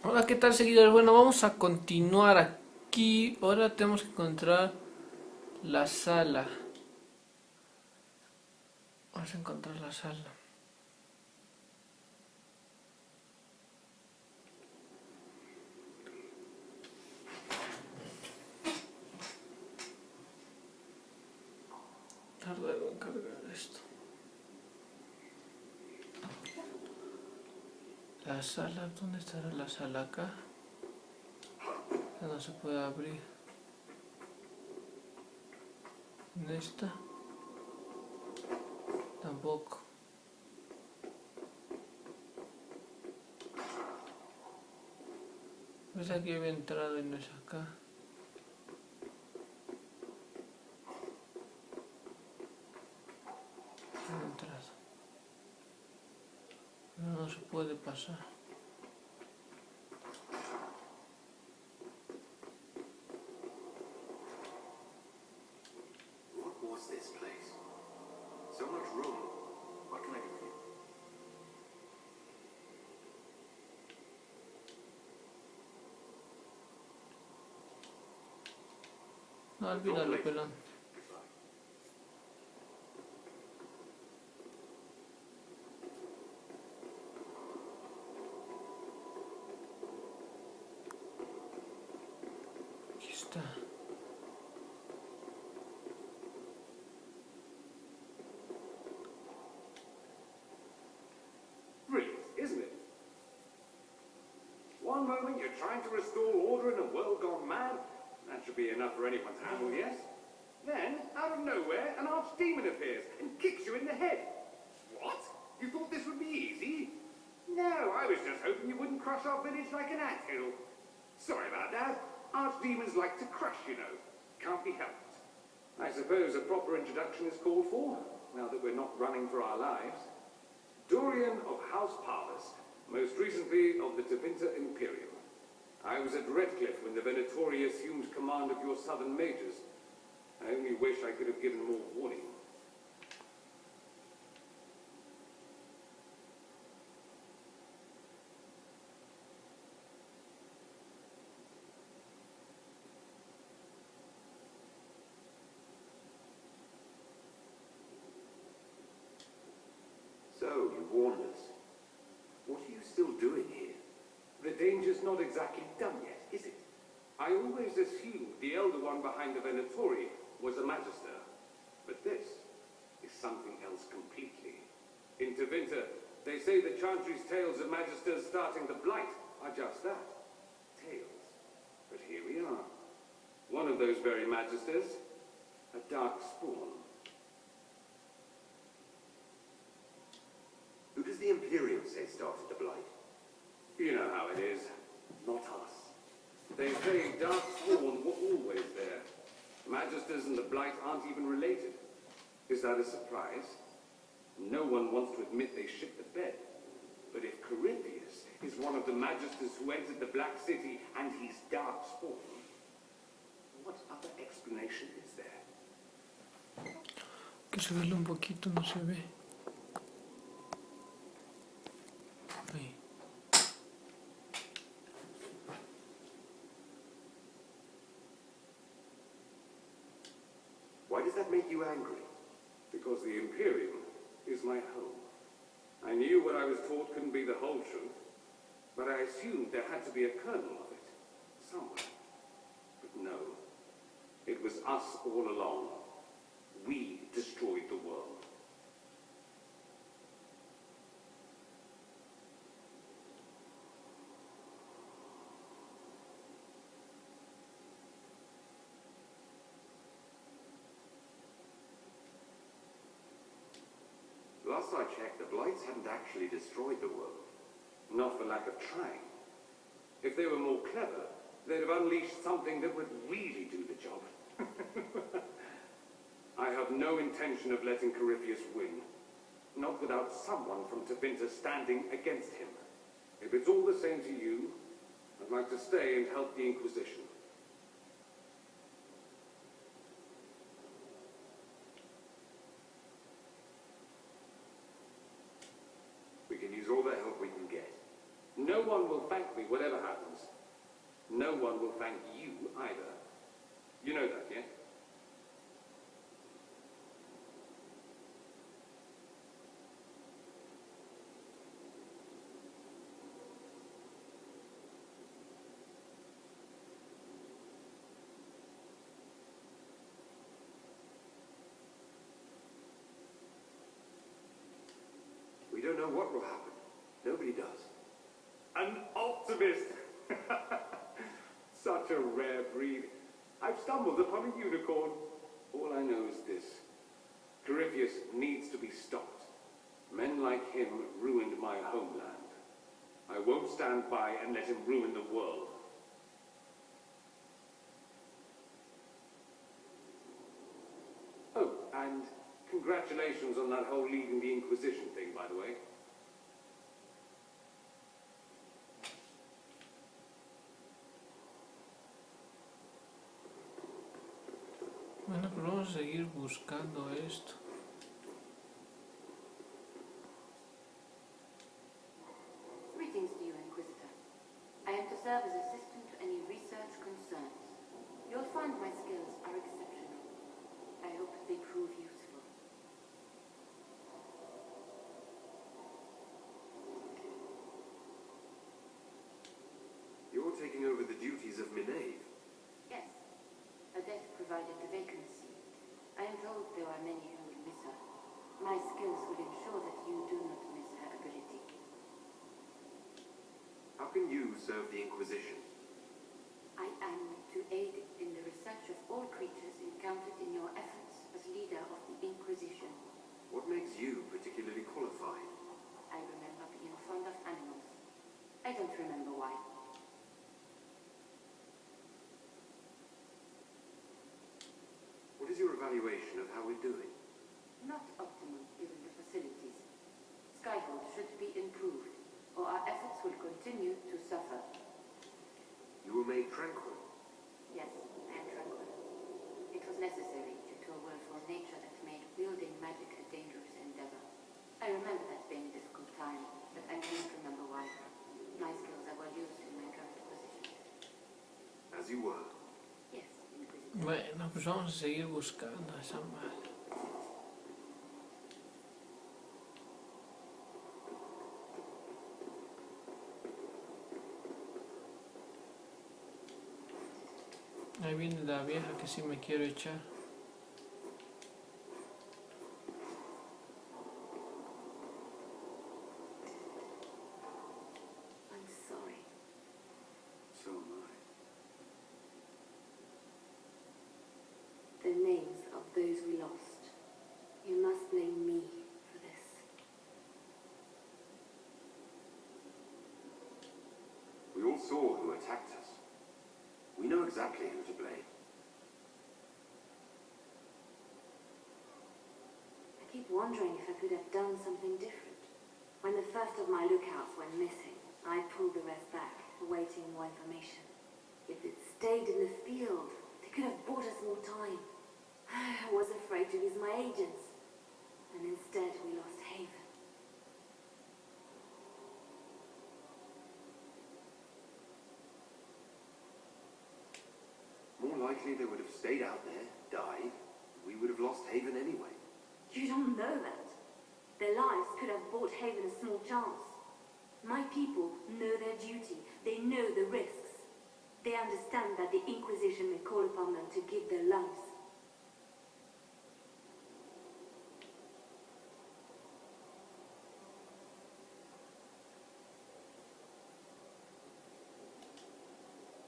Hola, ¿qué tal, seguidores? Bueno, vamos a continuar aquí. Ahora tenemos que encontrar la sala. Vamos a encontrar la sala. Tarda en cargar esto. La sala, ¿dónde estará la sala? Acá. Ya no se puede abrir. ¿Dónde está? Tampoco. Pues aquí había entrado y no es acá. Había entrado. Pero no se puede pasar. What was this place? So much room. What can I do for you? No, olvídalo, pelón. Aquí está. Brilliant, isn't it? One moment you're trying to restore order in a world gone mad. That should be enough for anyone to handle, yes? Then, out of nowhere, an archdemon appears and kicks you in the head. What? You thought this would be easy? No, I was just hoping you wouldn't crush our village like an anthill. Sorry about that. Archdemons like to crush, you know. Can't be helped. I suppose a proper introduction is called for, now that we're not running for our lives. Dorian of House Parvis, most recently of the Tevinter Imperium. I was at Redcliffe when the Venatori assumed command of your southern mages. I only wish I could have given more warning. So, you warned us. What are you still doing here? The danger's not exactly done yet, is it? I always assumed the Elder One behind the Venatori was a Magister. But this is something else completely. In Tevinter, they say the Chantry's tales of Magisters starting the Blight are just that. Tales. But here we are. One of those very Magisters, a dark spawn. Who does the Imperium say started the Blight? You know how it is. Not us. They say dark spawn were always there. Magisters and the Blight aren't even related. Is that a surprise? No one wants to admit they shit the bed. But if Corypheus is one of the Magisters who entered the Black City and he's dark spawn, what other explanation is there? Que se ve un poquito, no se ve. Ahí. Why does that make you angry? Because the Imperium is my home. I knew what I was taught couldn't be the whole truth, but I assumed there had to be a kernel of it, somewhere. But no, it was us all along. We destroyed the world. Last I checked, the Blights hadn't actually destroyed the world. Not for lack of trying. If they were more clever, they'd have unleashed something that would really do the job. I have no intention of letting Corypheus win. Not without someone from Tevinter standing against him. If it's all the same to you, I'd like to stay and help the Inquisition. We can use all the help we can get. No one will thank me whatever happens, no one will thank you either. You know that, yeah? We don't know what will happen. Nobody does. An optimist! Such a rare breed. I've stumbled upon a unicorn. All I know is this. Corypheus needs to be stopped. Men like him ruined my homeland. I won't stand by and let him ruin the world. Oh, and congratulations on that whole leading the Inquisition thing, by the way. Bueno, pues vamos a seguir buscando esto. Greetings to you, Inquisitor. I am to serve as assistant to any research concerns. You'll find my skills are exceptional. I hope they prove useful. You're taking over the duties of Minave. Yes, a death provided the vacancy. I am told there are many who will miss her. My skills will ensure that you do not miss her ability. How can you serve the Inquisition? I am to aid in the research of all creatures encountered in your efforts as leader of the Inquisition. What makes you particularly qualified? I remember being fond of animals. I don't remember why. What is your evaluation of how we're doing? Not optimal given the facilities. Skyhold should be improved, or our efforts will continue to suffer. You were made tranquil. Yes, I am tranquil. It was necessary due to a willful nature that made wielding magic a dangerous endeavor. I remember that being a difficult time, but I can't remember why. My skills are well used in my current position. As you were. Yes, Inquisitor. Bueno, pues vamos a seguir buscando a esa madre. Ahí viene la vieja que sí me quiero echar. I'm sorry. So am I. The names of those we lost. You must blame me for this. We all saw who attacked us. We know exactly who to blame. I keep wondering if I could have done something different. When the first of my lookouts went missing, I pulled the rest back, awaiting more information. If they'd stayed in the field, they could have bought us more time. I was afraid to lose my agents, and instead we lost Haven. More likely they would have stayed out there, died. We would have lost Haven anyway. You don't know that. Their lives could have bought Haven a small chance. My people know their duty. They know the risks. They understand that the Inquisition may call upon them to give their lives.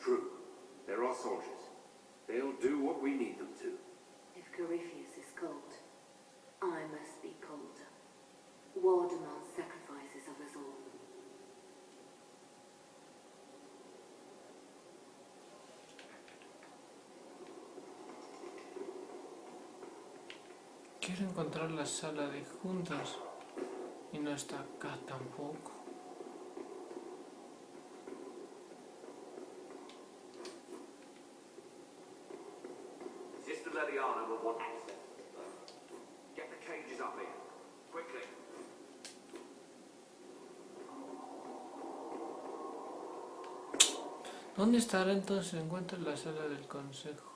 True. There are soldiers. They'll do what we need them to. If Corypheus is cold, I must be colder. War demands sacrifices of us all. Quiero encontrar la sala de juntas y no está acá tampoco. Sister Leliana will want access. Get the cages up here. Quickly. ¿Dónde estará entonces? Encuentra la sala del consejo.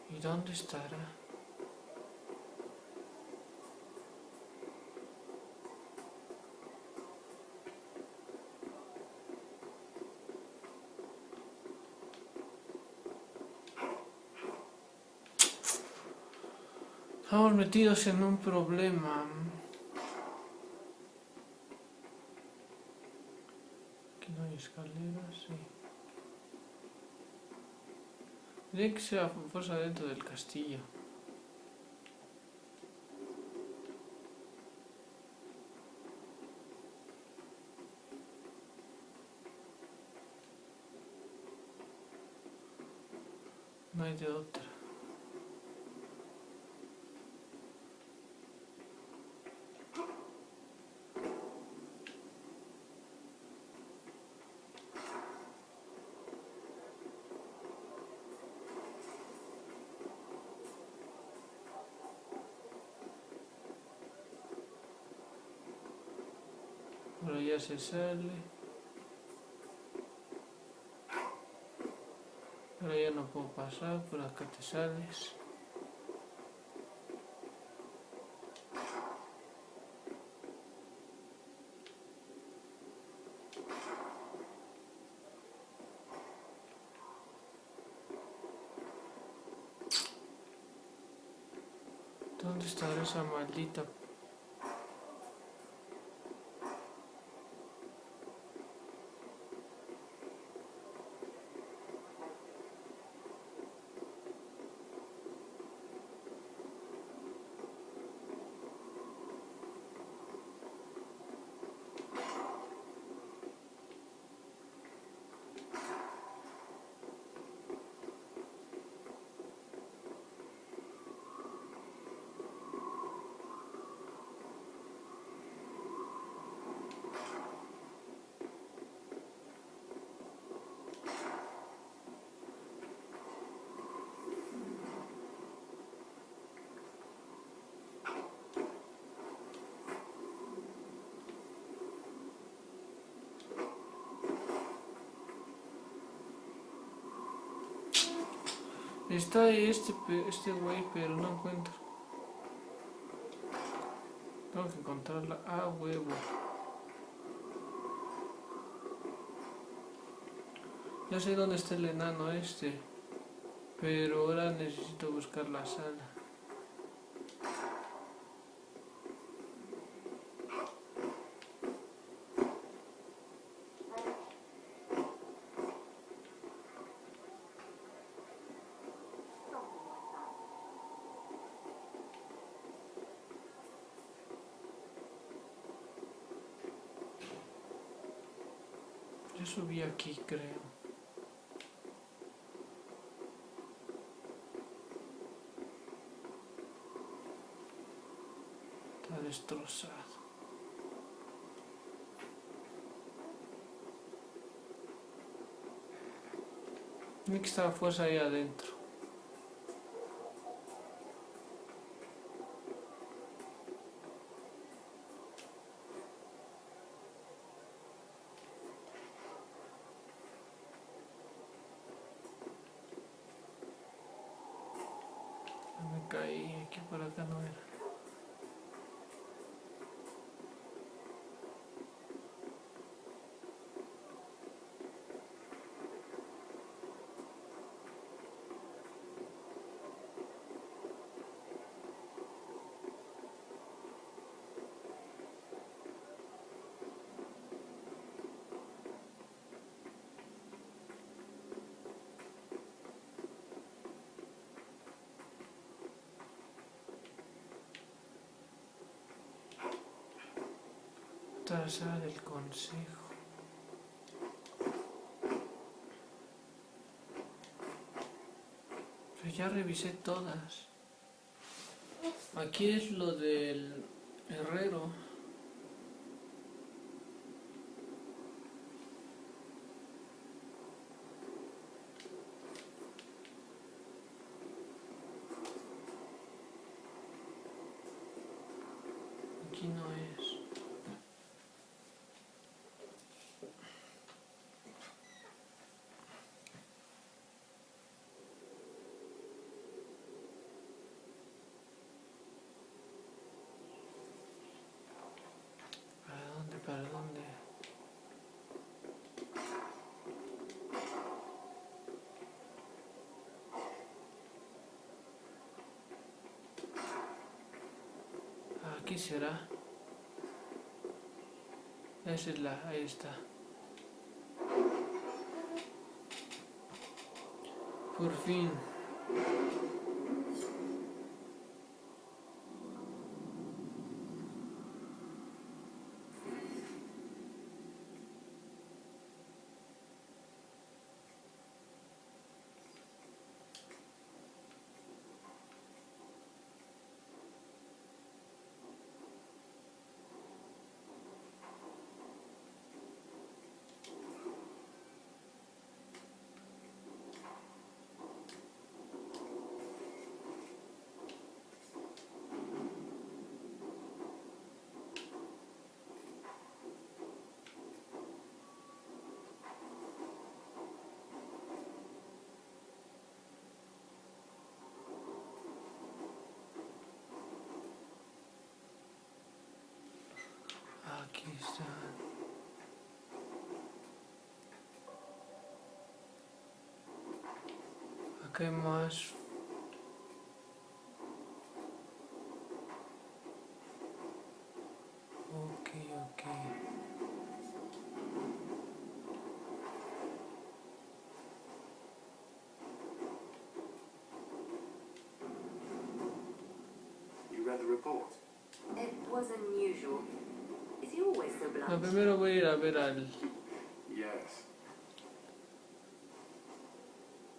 ¿Y dónde estará? Estamos metidos en un problema. Aquí no hay escaleras, sí. Tiene que ser a fuerza dentro del castillo. No hay de otra. Ahora ya se sale. Ahora ya no puedo pasar, por acá te sales. ¿Dónde estará esa maldita? Está ahí este güey, pero no encuentro. Tengo que encontrarla a huevo. Ya sé dónde está el enano este, pero ahora necesito buscar la sala. Yo subí aquí, creo. Está destrozado. Tiene que estar fuerza ahí adentro. Me caí, aquí por acá no era. Esta es la sala del consejo. Pero ya revisé todas. Aquí es lo del herrero. Aquí no es. ¿Para dónde? ¿Para dónde? Aquí será. Esa es la, ahí está. Por fin. Aquí está. Acá hay más. Ok, ok. You read the report? It was unusual. Is he always so No, blunt? primero voy a ir a ver Yes.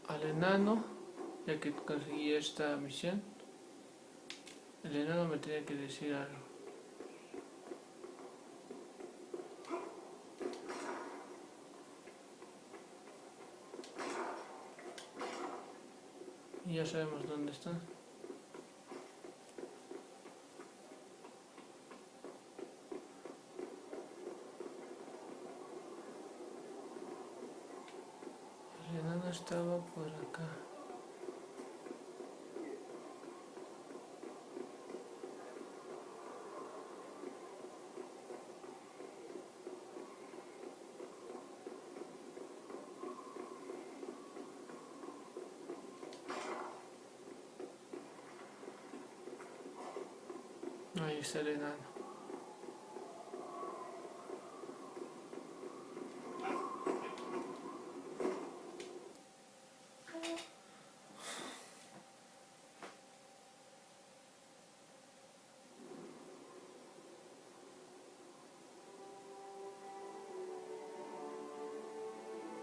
al enano, ya que conseguí esta misión. El enano me tenía que decir algo. Y ya sabemos dónde están. El enano estaba por acá. Ahí está el enano.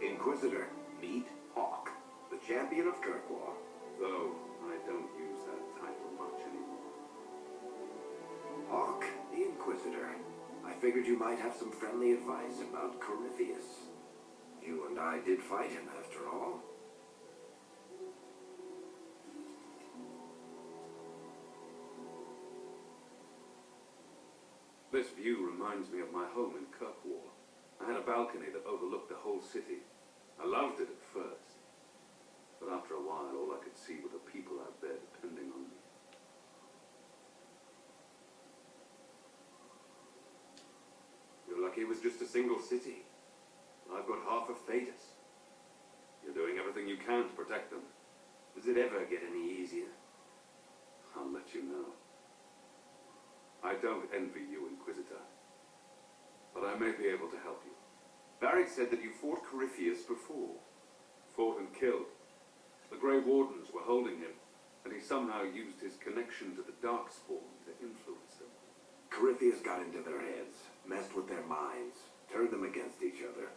Inquisitor, meet Hawk, the champion of Kirkwall. Though I don't use that title much anymore. Hawk, the Inquisitor. I figured you might have some friendly advice about Corypheus. You and I did fight him, after all. This view reminds me of my home in Kirkwall. I had a balcony that overlooked the whole city. I loved it at first, but after a while all I could see were the people out there depending on me. You're lucky it was just a single city. I've got half of Thetis. You're doing everything you can to protect them. Does it ever get any easier? I'll let you know. I don't envy you, Inquisitor, but I may be able to help you. Barrick said that you fought Corypheus before. Fought and killed. The Grey Wardens were holding him, and he somehow used his connection to the Darkspawn to influence them. Corypheus got into their heads, messed with their battered them against each other.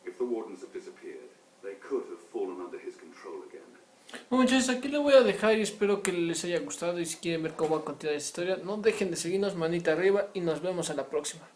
If the wardens have disappeared, they could have fallen under his control again. Bueno, muchachos, aquí lo voy a dejar y espero que les haya gustado. Y si quieren ver cómo va a continuar esta historia, no dejen de seguirnos, manita arriba, y nos vemos a la próxima.